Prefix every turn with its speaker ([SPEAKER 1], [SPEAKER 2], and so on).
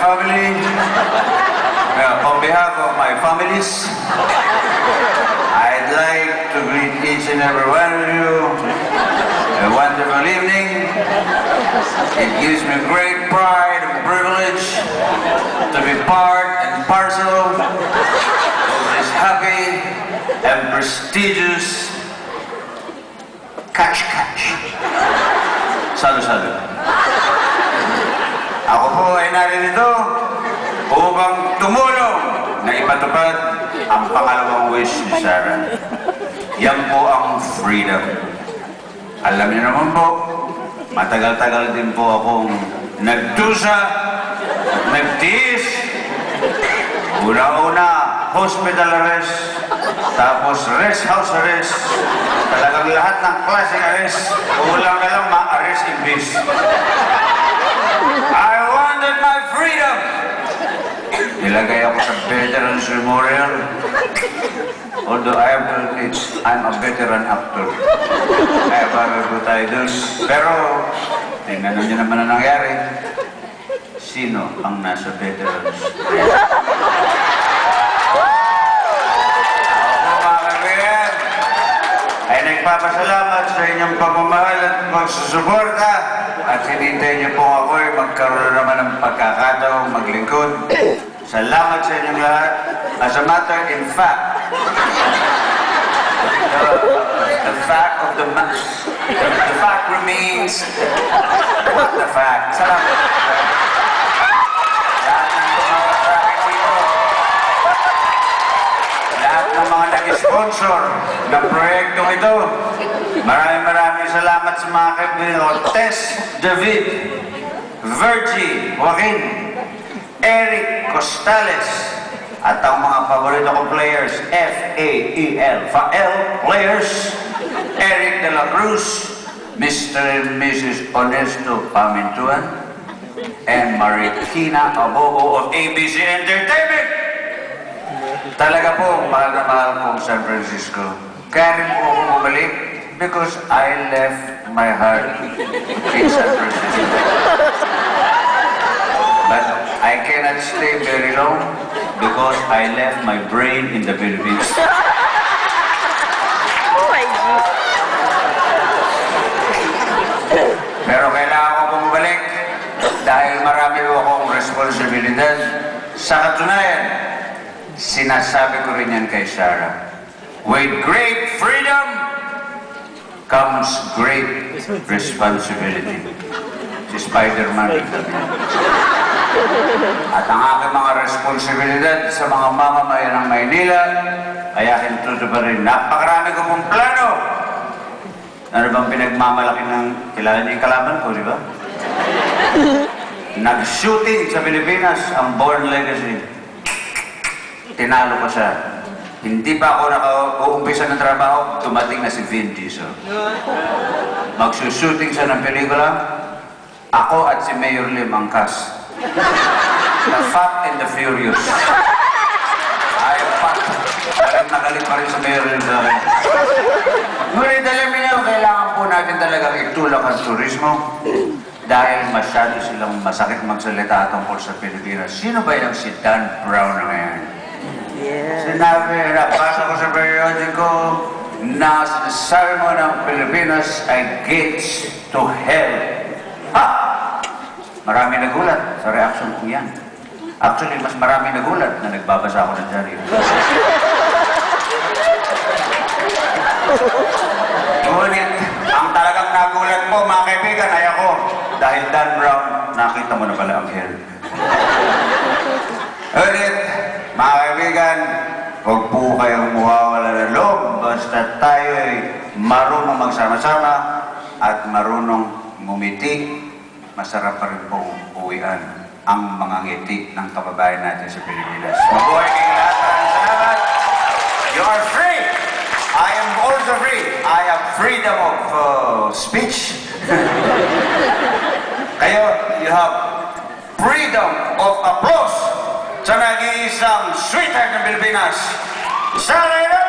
[SPEAKER 1] family, on behalf of my families, I'd like to greet each and every one of you a wonderful evening. It gives me great pride and privilege to be part and parcel of this happy and prestigious catch. Salu-salu. Ako po ay naririto upang tumulong na ipatupad ang pangalawang wish ni Sarah. Yan po ang freedom. Alam niyo naman po, matagal-tagal din po akong nagdusa at nagtiis. Una-una, hospital arrest, tapos rest house arrest, talagang lahat ng klaseng arrest, kulang na lang ma-arrest in peace. I wanted my freedom! Nilagay ako sa Veterans Memorial. Although I have to admit, I'm a veteran actor. Kaya bago po tayo dun. Pero, tingnan nyo naman ang nangyari. Sino ang nasa veterans? Ay nagpapasalamat sa inyong pagmamahal at pagsusuporta at hinintay niyo po ako ay magkaroon naman ng pagkakataong maglingkod. Salamat sa inyong lahat. As a matter in fact, the fact remains what the fact. Salamat. Mga nag-sponsor ng proyektong ito. Maraming salamat sa mga kaibigan ko. Tess, David, Virgie, Joaquin, Eric Costales, at ang mga paborito kong players, F-A-E-L, Fael players, Eric de la Cruz, Mr. and Mrs. Honesto Pamintuan, and Marikina Abogo of ABC Entertainment. Talaga po, mahal na mahal po San Francisco. Kaya rin po ako bumalik because I left my heart in San Francisco. But I cannot stay very long because I left my brain in the Philippines.
[SPEAKER 2] Oh my God!
[SPEAKER 1] Pero kailangan ko bumalik dahil marami po akong responsibilidad. Sa katunayan, sinasabi ko rin yan kay Sarah. With great freedom comes great responsibility. Si Spider-Man. At ang aking mga responsibilidad sa mga mamamayan ng Maynila ay aking tutuparin. Napakarami ko pong plano. Ano bang pinagmamalaki ng kilala niyo yung kalaban ko, di ba? Nag-shooting sa Pilipinas ang Born Legacy. Tinalo ko siya. Hindi pa ako naka-uumpisa ng trabaho, tumating na si Vin Diesel. Magsushooting siya ng pelikula, ako at si Mayor Lim ang cast. The Fat and the Furious. Ayaw pa. Parang nagalit pa rin sa Mayor Lim sa akin. Ngunit alam niyo, kailangan po natin talagang itulak ang turismo dahil masyado silang masakit magsalita tungkol sa Pilipinas. Sino ba yung si Dan Brown na ngayon?
[SPEAKER 2] Yeah.
[SPEAKER 1] Sinabi, nabasa ko sa periodiko na sinasabi mo ng Pilipinas ay gates to hell. Ha! Marami nagulat sa reaction ko yan. Actually, mas marami nagulat na nagbabasa ako ng diaryo. Ngunit, ang talagang nagulat po, mga kaibigan, ay ako. Dahil Dan Brown, nakita mo na pala ang hell. Ngunit, mga kaibigan, huwag po kayong mawawala ng loob basta tayo ay marunong magsama-sama at marunong ngumiti, masarap pa rin pong uwian ang mga ngiti ng kababayan natin sa Pilipinas. Mabuhay kayong lahat. Maraming salamat. You are free. I am also free. I have freedom of speech. Kayo, you have freedom of applause sa nag-iisang sweetheart ng Pilipinas. Sarah!